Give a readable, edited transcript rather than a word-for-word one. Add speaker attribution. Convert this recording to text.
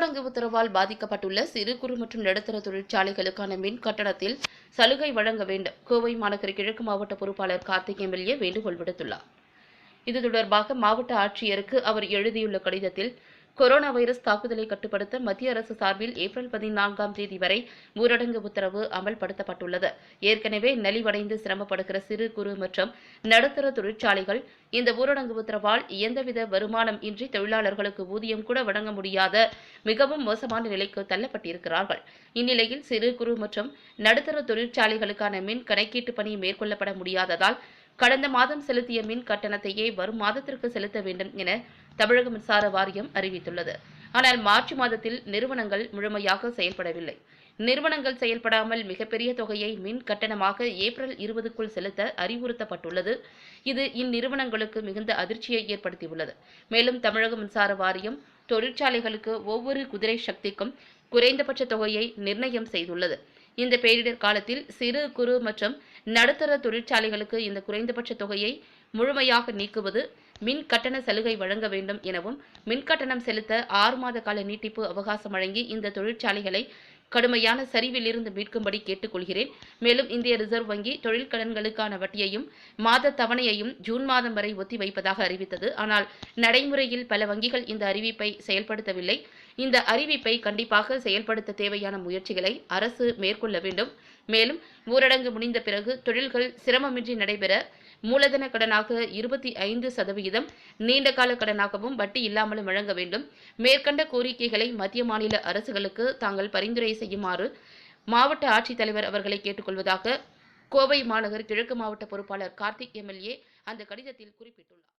Speaker 1: ஊரடங்கு உத்தரவால் பாதிக்கப்பட்டுள்ள சிறு குறு மற்றும் நடுத்தர தொழிற்சாலைகளுக்கான மின் கட்டணத்தில் சலுகை வழங்க வேண்டும். கோவை மாநகர கிழக்கு மாவட்ட பொறுப்பாளர் கார்த்திக் எம்எல்ஏ வேண்டுகோள் விடுத்துள்ளார். இது தொடர்பாக மாவட்ட ஆட்சியருக்கு அவர் எழுதியுள்ள கடிதத்தில், கொரோனா வைரஸ் தாக்குதலை கட்டுப்படுத்த மத்திய அரசு சார்பில் ஏப்ரல் 14ஆம் தேதி வரை ஊரடங்கு உத்தரவு அமல்படுத்தப்பட்டுள்ளது. ஏற்கனவே நலிவடைந்து சிரமப்படுகிற சிறு குறு மற்றும் நடுத்தர தொழிற்சாலைகள் இந்த ஊரடங்கு உத்தரவால் எந்தவித வருமானம் இன்றி தொழிலாளர்களுக்கு ஊதியம் கூட வழங்க முடியாத மிகவும் மோசமான நிலைக்கு தள்ளப்பட்டிருக்கிறார்கள். இந்நிலையில் சிறு குறு மற்றும் நடுத்தர தொழிற்சாலைகளுக்கான மின் கணக்கீட்டு பணி மேற்கொள்ளப்பட முடியாததால் கடந்த மாதம் செலுத்திய மின் கட்டணத்தையே வரும் மாதத்திற்கு செலுத்த வேண்டும் என தமிழக மின்சார வாரியம் அறிவித்துள்ளது. ஆனால் மார்ச் மாதத்தில் நிறுவனங்கள் முழுமையாக செயல்படவில்லை. நிறுவனங்கள் செயல்படாமல் மிகப்பெரிய தொகையை மின் கட்டணமாக ஏப்ரல் 20க்குள் செலுத்த அறிவுறுத்தப்பட்டுள்ளது. இது இந்நிறுவனங்களுக்கு மிகுந்த அதிர்ச்சியை ஏற்படுத்தியுள்ளது. மேலும் தமிழக மின்சார வாரியம் தொழிற்சாலைகளுக்கு ஒவ்வொரு குதிரை சக்திக்கும் குறைந்தபட்ச தொகையை நிர்ணயம் செய்துள்ளது. இந்த பேரிடர் காலத்தில் சிறு குறு மற்றும் நடுத்தர தொழிற்சாலைகளுக்கு இந்த குறைந்தபட்ச தொகையை முழுமையாக நீக்குவது, மின் கட்டண சலுகை வழங்க வேண்டும் எனவும், மின்கட்டணம் செலுத்த 6 மாத கால நீட்டிப்பு அவகாசம் வழங்கி இந்த தொழிற்சாலைகளை கடுமையான சரிவிலிருந்து மீட்கும்படி கேட்டுக்கொள்கிறேன். மேலும் இந்திய ரிசர்வ் வங்கி தொழில் கடன்களுக்கான வட்டியையும் மாத தவணையையும் ஜூன் மாதம் வரை ஒத்திவைப்பதாக அறிவித்தது. ஆனால் நடைமுறையில் பல வங்கிகள் இந்த அறிவிப்பை செயல்படுத்தவில்லை. இந்த அறிவிப்பை கண்டிப்பாக செயல்படுத்த தேவையான முயற்சிகளை அரசு மேற்கொள்ள வேண்டும். மேலும் ஊரடங்கு முடிந்த பிறகு தொழில்கள் சிரமமின்றி நடைபெற மூலதன கடனாக 25%, நீண்டகால கடனாகவும் வட்டி இல்லாமலும் வழங்க வேண்டும். மேற்கண்ட கோரிக்கைகளை மத்திய மாநில அரசுகளுக்கு தாங்கள் பரிந்துரை செய்யுமாறு மாவட்ட ஆட்சித்தலைவர் அவர்களை கேட்டுக்கொள்வதாக கோவை மாநகர் கிழக்கு மாவட்ட பொறுப்பாளர் கார்த்திக் எம்எல்ஏ அந்த கடிதத்தில் குறிப்பிட்டுள்ளார்.